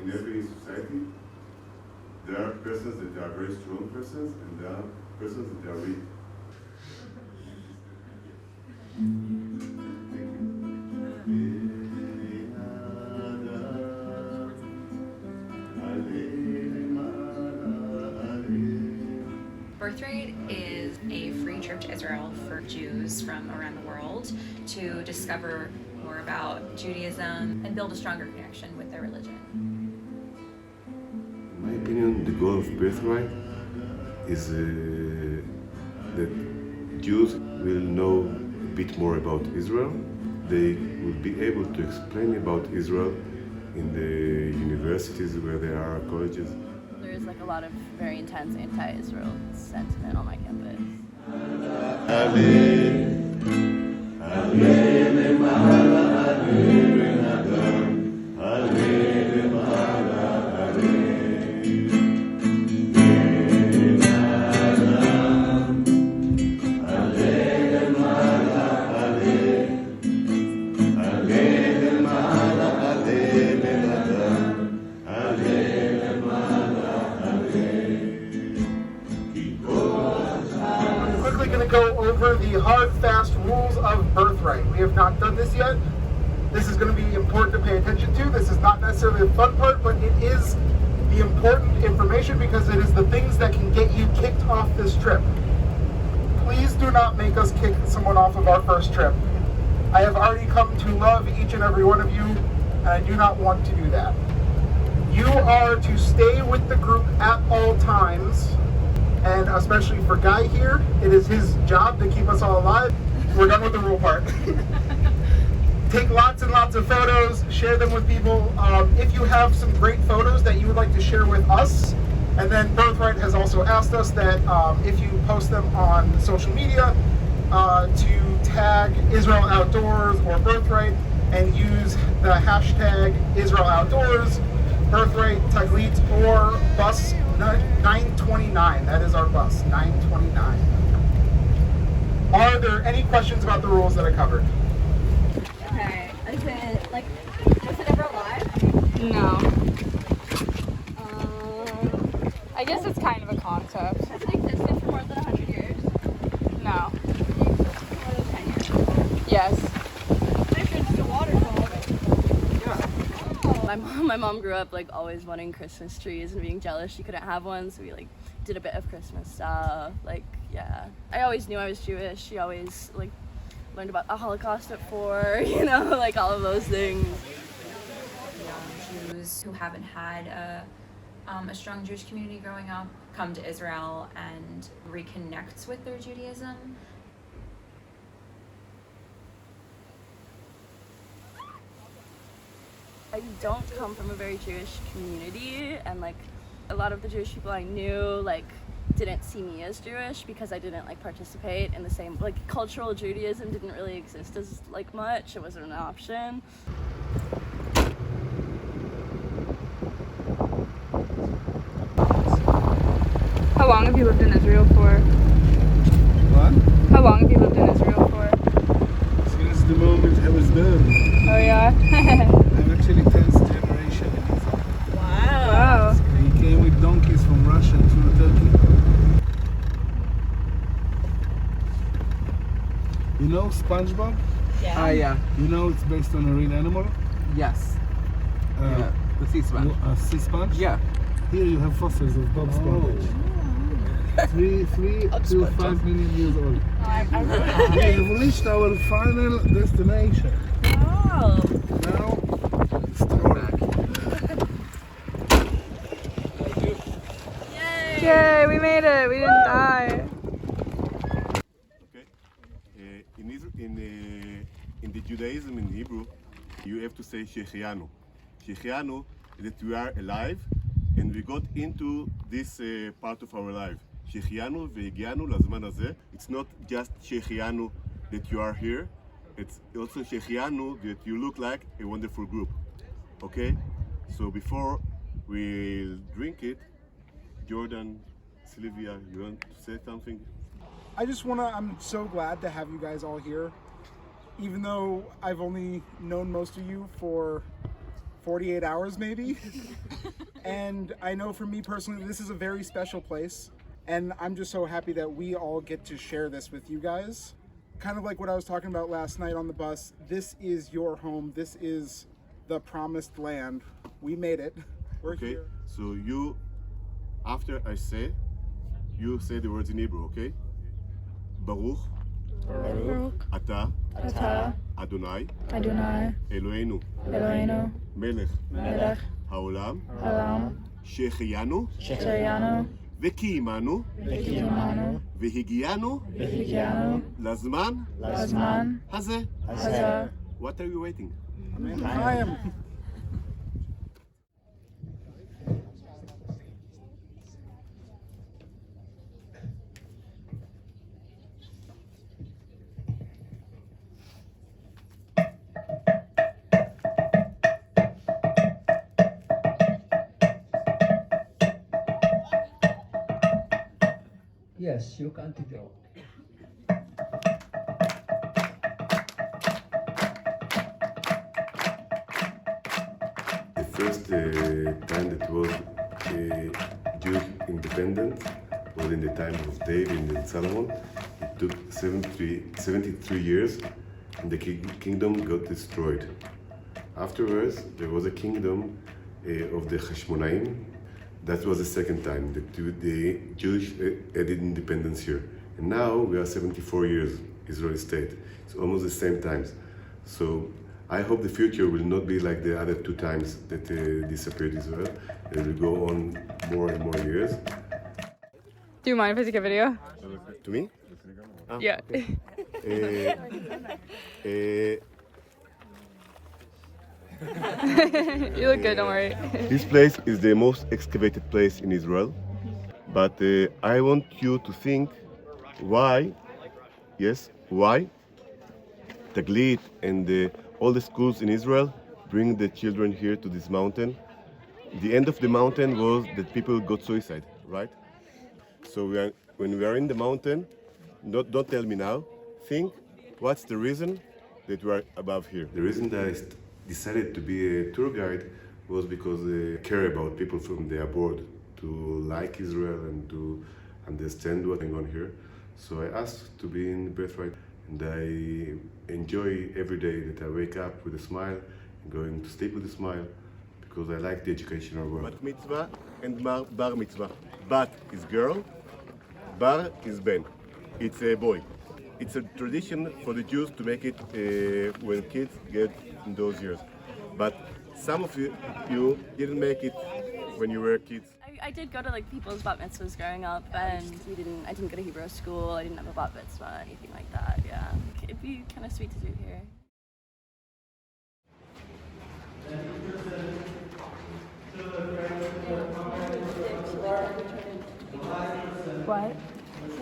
in every society, there are persons that are very strong persons, and there are persons that are weak. Birthright is a free trip to Israel for Jews from around the world to discover more about Judaism and build a stronger connection with their religion. In my opinion, the goal of Birthright is that Jews will know a bit more about Israel. They will be able to explain about Israel in the universities where there are colleges. There's like a lot of very intense anti-Israel sentiment on my campus. Going to go over the hard, fast rules of Birthright. We have not done this yet. This is going to be important to pay attention to. This is not necessarily the fun part, but it is the important information because it is the things that can get you kicked off this trip. Please do not make us kick someone off of our first trip. I have already come to love each and every one of you, and I do not want to do that. You are to stay with the group at all times. And especially for Guy here, it is his job to keep us all alive. We're done with the rule part. Take lots and lots of photos, share them with people. If you have some great photos that you would like to share with us, and then Birthright has also asked us that if you post them on social media, to tag Israel Outdoors or Birthright and use the hashtag Israel Outdoors, Birthright, Taglit, or bus 929. That is our bus, 929. Are there any questions about the rules that I covered? Okay, is it like, was it ever alive? No. I guess it's kind of a concept. Has it existed for more than 100 years? No. More than 10 years? Yes. It's a waterfall. Yeah. My mom grew up like always wanting Christmas trees and being jealous she couldn't have one, so we like did a bit of Christmas stuff. Like, yeah. I always knew I was Jewish. She always like learned about the Holocaust at 4, you know, like all of those things. Young Jews who haven't had a strong Jewish community growing up come to Israel and reconnect with their Judaism. I don't come from a very Jewish community, and like a lot of the Jewish people I knew like didn't see me as Jewish because I didn't like participate in the same, like cultural Judaism didn't really exist as like much. It wasn't an option. How long have you lived in Israel for? What? How long have you lived in Israel for? Since the moment I was born. Oh yeah? I'm actually 10th generation in Israel. Wow. We came with donkeys from Russia to Turkey. You know SpongeBob? Yeah. Yeah. You know it's based on a real animal? Yes. Yeah. The sea sponge. A sea sponge? Yeah. Here you have fossils of Bob Sponge. 3 to 5 million years old. We have reached our final destination. Wow. Now, stroll back. Yay, we made it. We didn't die. Okay. In the Judaism in Hebrew, you have to say Shechianu. Shechianu is that we are alive and we got into this part of our life. Shechianu והגיענו לזמן הזה. It's not just Shechianu that you are here. It's also Shechianu that you look like a wonderful group. Okay? So before we drink it, Jordan, Sylvia, you want to say something? I'm so glad to have you guys all here. Even though I've only known most of you for 48 hours maybe. And I know for me personally, this is a very special place. And I'm just so happy that we all get to share this with you guys. Kind of like what I was talking about last night on the bus. This is your home. This is the promised land. We made it. We're Okay, here. so you, after I say, you say the words in Hebrew, okay? Baruch, Baruch Ata, Atah Adonai, Adonai Eloheinu, Eloheinu Melech, Melech Haolam, Haolam שהחיינו שהחיינו וקיימנו וקיימנו והגיענו והגיענו לזמן לזמן הזה. הזה. What are you waiting? I am. Yes, you continue. The first time that was Jewish independence was in the time of David and Solomon. It took 73 years and the kingdom got destroyed. Afterwards, there was a kingdom of the Hashmonaim. That was the second time that the Jewish added independence here. And now we are 74 years Israeli state. It's almost the same times. So I hope the future will not be like the other two times that disappeared Israel. It will go on more and more years. Do you mind if I take a video? To me? Yeah. You look good, don't worry. This place is the most excavated place in Israel, but I want you to think why Taglit and all the schools in Israel bring the children here to this mountain. The end of the mountain was that people got suicide, right? So when we are in the mountain, don't tell me now, think what's the reason that we are above here. The reason that I decided to be a tour guide was because I care about people from the abroad to like Israel and to understand what's going on here. So I asked to be in Birthright, and I enjoy every day that I wake up with a smile and going to sleep with a smile because I like the educational world. Bat mitzvah and bar mitzvah. Bat is girl, bar is ben. It's a boy. It's a tradition for the Jews to make it when kids get in those years. But some of you didn't make it when you were kids. I did go to like people's bat mitzvahs growing up, and I didn't go to Hebrew school. I didn't have a bat mitzvah, anything like that. Yeah, it'd be kind of sweet to do here. What?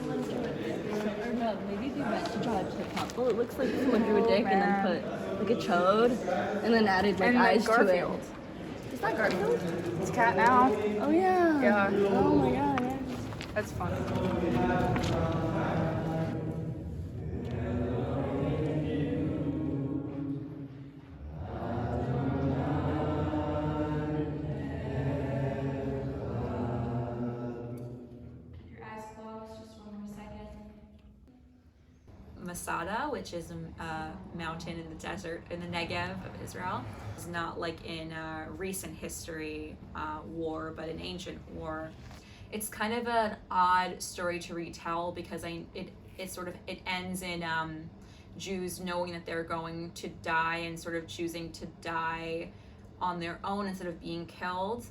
Or no, maybe they meant to draw a couple. It looks like someone drew a dick and then put like a chode, and then added like And eyes Garfield. to it. Is that Garfield? It's cat now. Oh yeah. Yeah. Oh my god. Yeah. That's fun. Your eyes closed, just one more second. Masada, which is a mountain in the desert, in the Negev of Israel, is not like in recent history war, but an ancient war. It's kind of an odd story to retell because it ends in Jews knowing that they're going to die and sort of choosing to die on their own instead of being killed.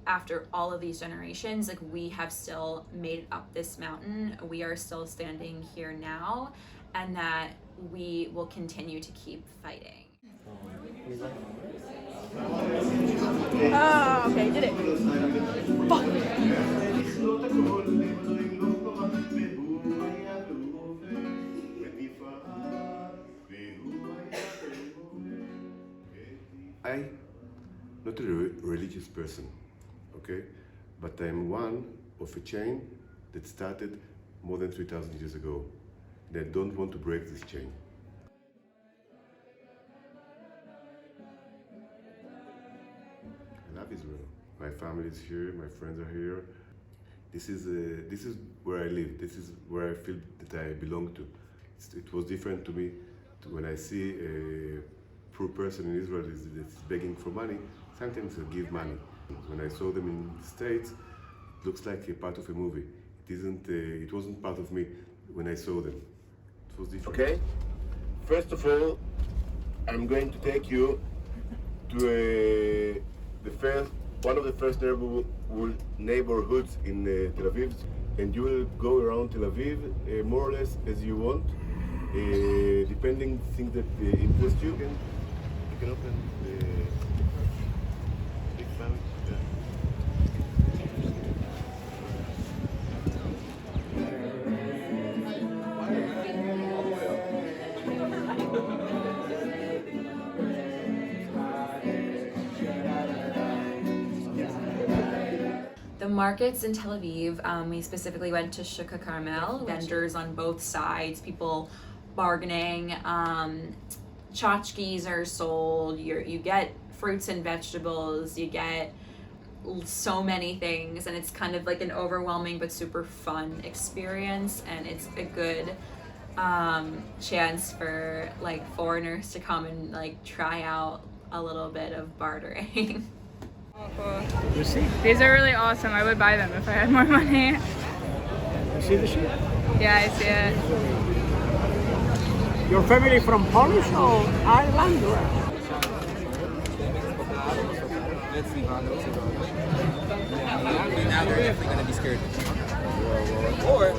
After all of these generations, like, we have still made it up this mountain. We are still standing here now, and that we will continue to keep fighting. Oh, okay, did it. I'm not a religious person, okay? But I'm one of a chain that started more than 3,000 years ago. And I don't want to break this chain. love Israel. My family is here, my friends are here. This is where I live. This is where I feel that I belong to. It was different to me when I see a poor person in Israel that's begging for money. Sometimes I give money. When I saw them in the States, it looks like a part of a movie. It wasn't part of me when I saw them. It was different. Okay. First of all, I'm going to take you to one of the first neighborhoods in Tel Aviv, and you will go around Tel Aviv more or less as you want, depending things that interest you. You can open the big sandwich. The markets in Tel Aviv, we specifically went to Shuk Carmel, vendors on both sides, people bargaining, tchotchkes are sold, you get fruits and vegetables, you get so many things, and it's kind of like an overwhelming but super fun experience, and it's a good chance for like foreigners to come and like try out a little bit of bartering. Oh, cool. You see? These are really awesome. I would buy them if I had more money. You see the ship? Yeah, I see it. Your family from Polish or Ireland? Or? Now they're definitely going to be scared. Or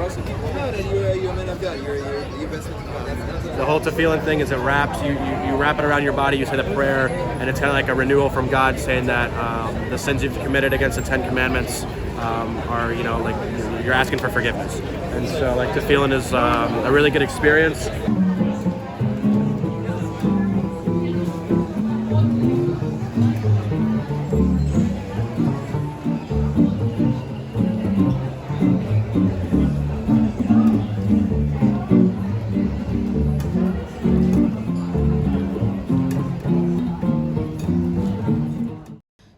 also people know that you're a man of God. You've been speaking God. The whole tefillin thing is it wraps. You wrap it around your body. You say the prayer, and it's kind of like a renewal from God, saying that the sins you've committed against the 10 Commandments are, like you're asking for forgiveness. And so, like tefillin is a really good experience.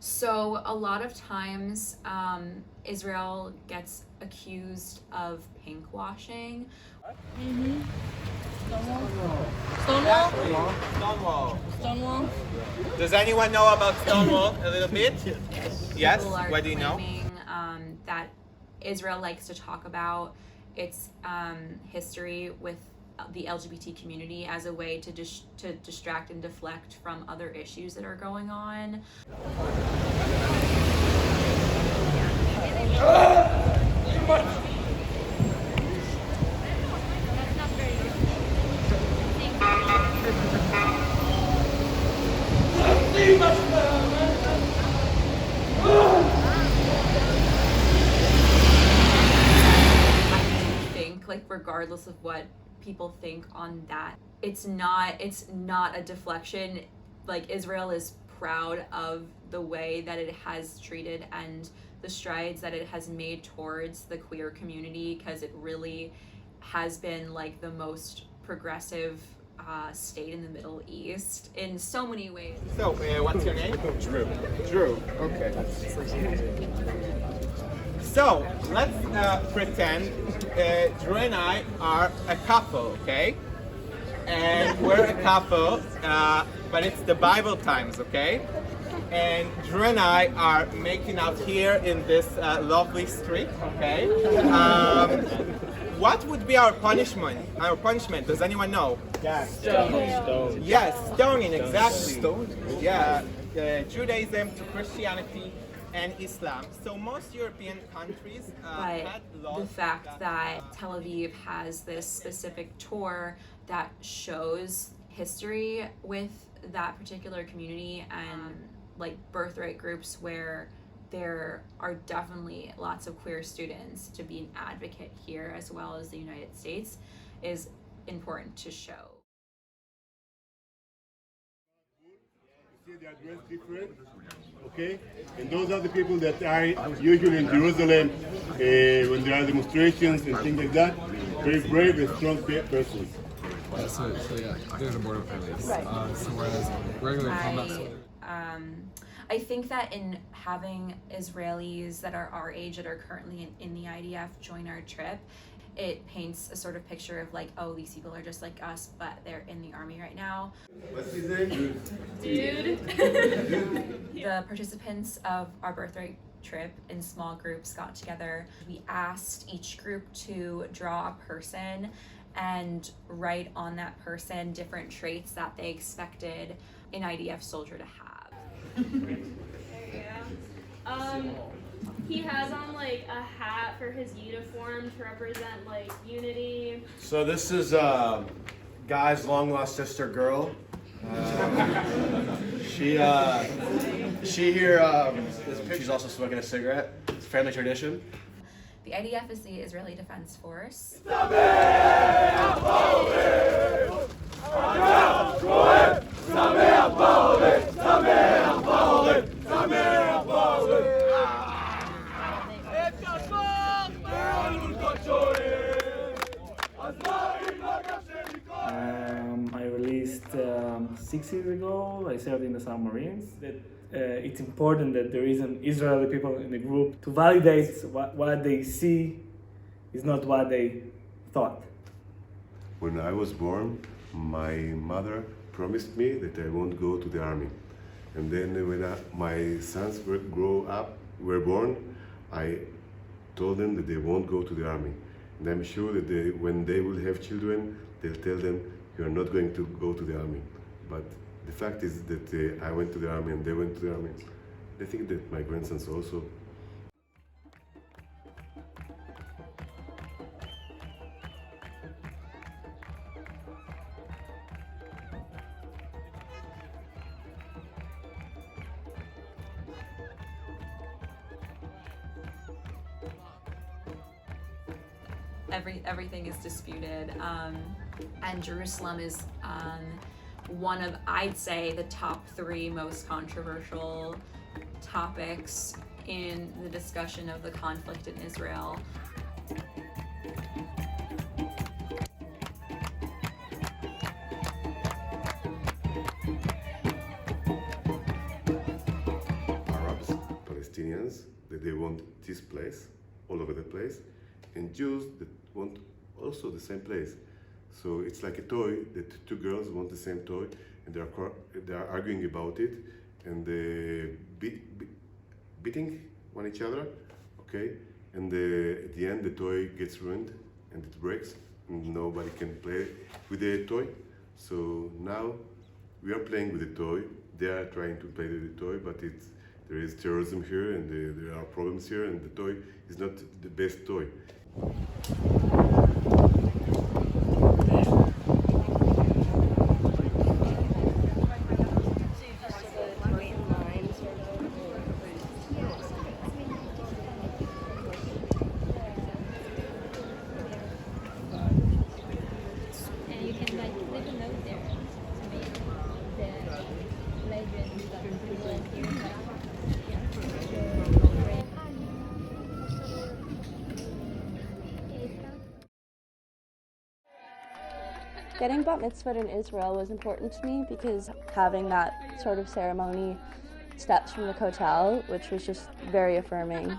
So a lot of times Israel gets accused of pink washing. Stonewall. Does anyone know about Stonewall a little bit? Yes. People are What do you know? claiming that Israel likes to talk about its history with the LGBT community as a way to distract and deflect from other issues that are going on. I think, like, regardless of what people think on that, it's not a deflection. Like, Israel is proud of the way that it has treated and the strides that it has made towards the queer community, because it really has been like the most progressive state in the Middle East in so many ways. So, what's your name? Drew. Drew. Okay. So let's pretend Drew and I are a couple, okay? And we're a couple, but it's the Bible times, okay? And Drew and I are making out here in this lovely street, okay? What would be our punishment? Our punishment, does anyone know? Stone. Yes, stoning, exactly. Yeah, Judaism to Christianity and Islam. So most European countries had laws. The fact that Tel Aviv has this specific tour that shows history with that particular community and like birthright groups where there are definitely lots of queer students, to be an advocate here as well as the United States is important to show. See, they are dressed different, okay? And those are the people that are usually in Jerusalem when there are demonstrations and things like that. Very brave and strong persons. So yeah, I did a border police. So whereas regular combat soldiers. I think that in having Israelis that are our age that are currently in the IDF join our trip, it paints a sort of picture of like, oh, these people are just like us, but they're in the army right now. What's his name? Dude. The participants of our Birthright trip in small groups got together. We asked each group to draw a person and write on that person different traits that they expected an IDF soldier to have. He has on like a hat for his uniform to represent like unity. So this is Guy's long lost sister girl. She here. She's also smoking a cigarette. It's a family tradition. The IDF is the Israeli Defense Force. I released 6 years ago. I served in the submarines. It's important that there is an Israeli people in the group to validate what they see is not what they thought. When I was born, my mother promised me that I won't go to the army. And then when my sons were born, I told them that they won't go to the army. And I'm sure that when they will have children, they'll tell them, you're not going to go to the army. But the fact is that I went to the army and they went to the army. I think that my grandsons also. Everything is disputed, and Jerusalem is one of, I'd say, the top 3 most controversial topics in the discussion of the conflict in Israel. Arabs, Palestinians, that they want this place, all over the place, and Jews that want also the same place. So it's like a toy that 2 girls want the same toy, and they are arguing about it, and beating one each other, okay? And at the end, the toy gets ruined and it breaks, and nobody can play with the toy. So now we are playing with the toy. They are trying to play with the toy, but there is terrorism here, and there are problems here, and the toy is not the best toy. Getting bat mitzvahed in Israel was important to me because having that sort of ceremony steps from the kotel, which was just very affirming.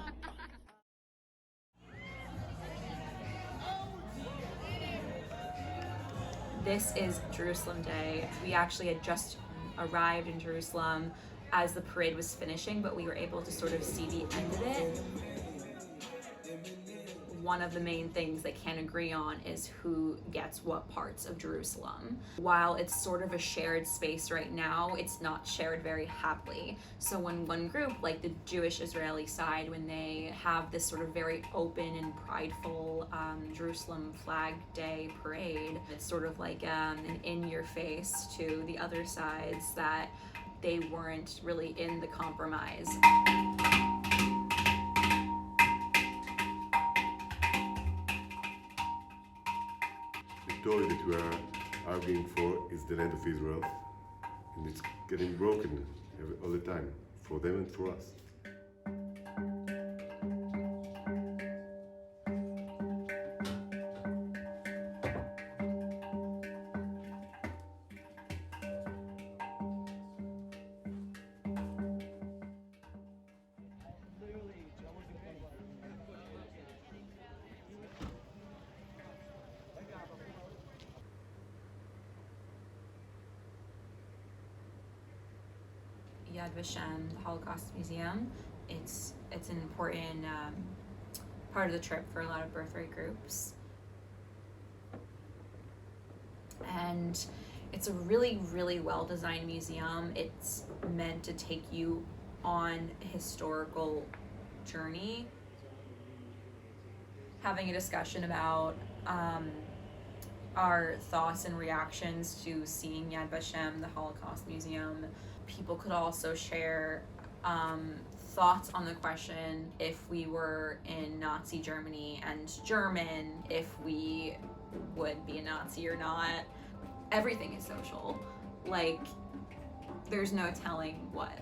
This is Jerusalem Day. We actually had just arrived in Jerusalem as the parade was finishing, but we were able to sort of see the end of it. One of the main things they can't agree on is who gets what parts of Jerusalem. While it's sort of a shared space right now, it's not shared very happily. So when one group, like the Jewish Israeli side, when they have this sort of very open and prideful Jerusalem Flag Day parade, it's sort of like an in-your-face to the other sides that they weren't really in the compromise. The toy that we are arguing for is the land of Israel, and it's getting broken all the time, for them and for us. Yad Vashem, the Holocaust Museum. It's an important part of the trip for a lot of Birthright groups. And it's a really, really well-designed museum. It's meant to take you on a historical journey. Having a discussion about our thoughts and reactions to seeing Yad Vashem, the Holocaust Museum. People could also share thoughts on the question, if we were in Nazi Germany and German, if we would be a Nazi or not. Everything is social. Like, there's no telling what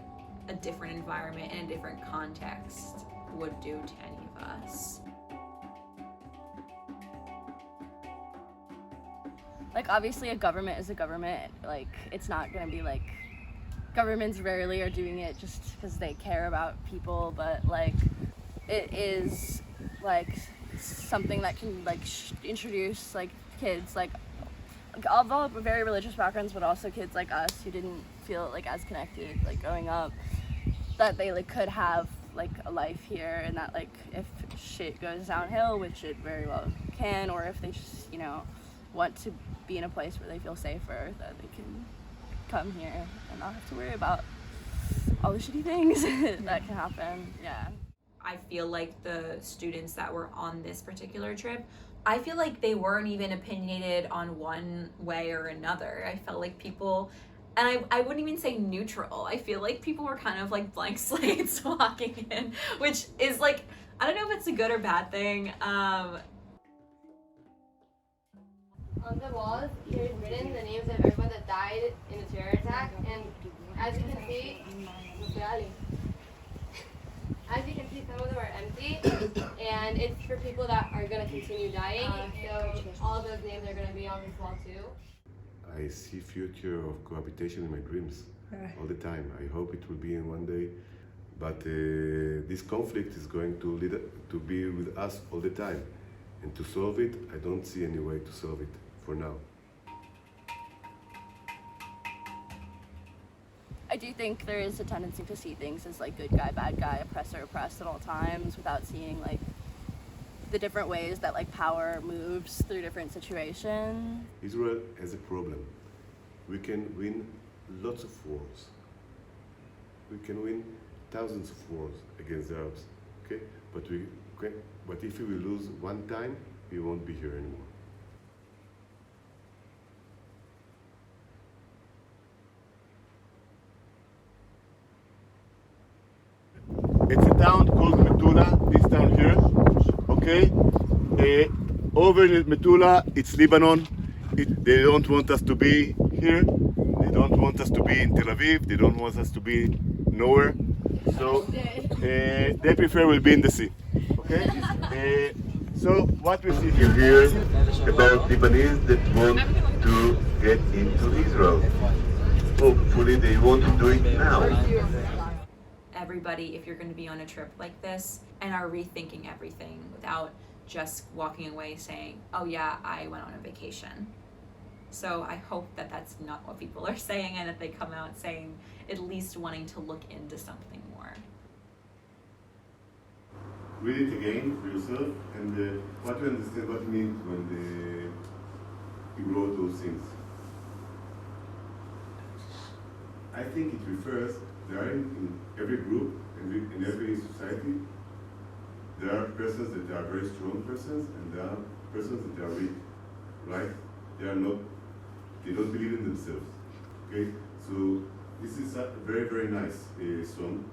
a different environment in a different context would do to any of us. Like, obviously a government is a government. Like, it's not gonna be like, governments rarely are doing it just because they care about people, but like, it is like something that can like introduce like kids, like all very religious backgrounds, but also kids like us who didn't feel like as connected like growing up, that they like could have like a life here, and that like if shit goes downhill, which it very well can, or if they just, you know, want to be in a place where they feel safer, that they can come here and not have to worry about all the shitty things that can happen. Yeah. I feel like the students that were on this particular trip, I feel like they weren't even opinionated on one way or another. I felt like people, and I wouldn't even say neutral. I feel like people were kind of like blank slates walking in, which is like, I don't know if it's a good or bad thing. On the walls, here's written the names of everyone that died in a terror attack, and as you can see, some of them are empty, and it's for people that are going to continue dying, so all of those names are going to be on this wall too. I see future of cohabitation in my dreams all the time. I hope it will be in one day, but this conflict is going to lead to be with us all the time, and to solve it, I don't see any way to solve it for now. I do think there is a tendency to see things as like good guy, bad guy, oppressor, oppressed at all times, without seeing like the different ways that like power moves through different situations. Israel has a problem. We can win lots of wars. We can win thousands of wars against the Arabs, okay? But if we will lose one time, we won't be here anymore. It's a town called Metula, this town here, okay? Over in Metula, it's Lebanon. They don't want us to be here. They don't want us to be in Tel Aviv. They don't want us to be nowhere. So they prefer we'll be in the sea, okay? So what we see here about Lebanese that want to get into Israel. Hopefully they want to do it now. Everybody, if you're going to be on a trip like this, and are rethinking everything without just walking away saying, oh yeah, I went on a vacation. So I hope that that's not what people are saying, and that they come out saying at least wanting to look into something more. Read it again for yourself, and what you understand what it means when you wrote those things. I think it refers, there are in every group, in every society, there are persons that are very strong persons, and there are persons that are weak, right? They don't believe in themselves, okay? So this is a very, very nice song.